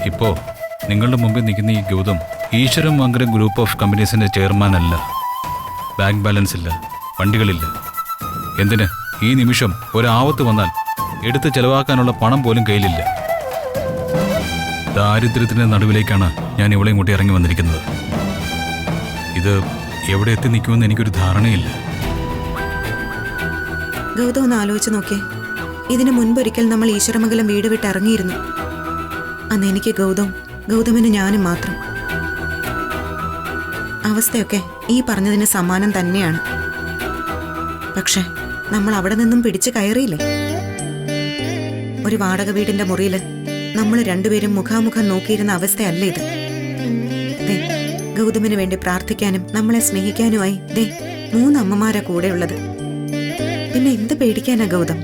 ഇപ്പോ നിങ്ങളുടെ മുമ്പിൽ നിൽക്കുന്ന ഈ ഗൗതം ഈശ്വരം മംഗര ഗ്രൂപ്പ് ഓഫ് കമ്പനീസിന്റെ ചെയർമാൻ അല്ല. ബാങ്ക് ബാലൻസ് ഇല്ല, വണ്ടികളില്ല. എന്തിന് ഈ നിമിഷം ഒരാപത്ത് വന്നാൽ എടുത്ത് ചെലവാക്കാനുള്ള പണം പോലും കയ്യിലില്ല. ദാരിദ്ര്യത്തിന്റെ നടുവിലേക്കാണ് ഞാൻ ഇവിടെ ഇങ്ങോട്ട് ഇറങ്ങി വന്നിരിക്കുന്നത്. ഇത് എവിടെ എത്തി നിൽക്കുമെന്ന് എനിക്കൊരു ധാരണയില്ല. ഗൗതം ഒന്ന് ആലോചിച്ച് നോക്കിയേ. ഇതിനു മുൻപൊരിക്കൽ നമ്മൾ ഈശ്വരമംഗലം വീട് വിട്ട് ഇറങ്ങിയിരുന്നു. അന്ന് എനിക്ക് ഗൗതമിന് ഞാനും മാത്രം. അവസ്ഥയൊക്കെ ഈ പറഞ്ഞതിന് സമാനം തന്നെയാണ്. പക്ഷെ നമ്മൾ അവിടെ നിന്നും പിടിച്ചു കയറിയില്ലേ? ഒരു വാടക വീടിന്റെ മുറിയില് നമ്മൾ രണ്ടുപേരും മുഖാമുഖം നോക്കിയിരുന്ന അവസ്ഥയല്ല ഇത്. ഗൗതമിന് വേണ്ടി പ്രാർത്ഥിക്കാനും നമ്മളെ സ്നേഹിക്കാനുമായി 3 അമ്മമാരാ കൂടെ ഉള്ളത്. പിന്നെ എന്ത് പേടിക്കാനാ ഗൗതം?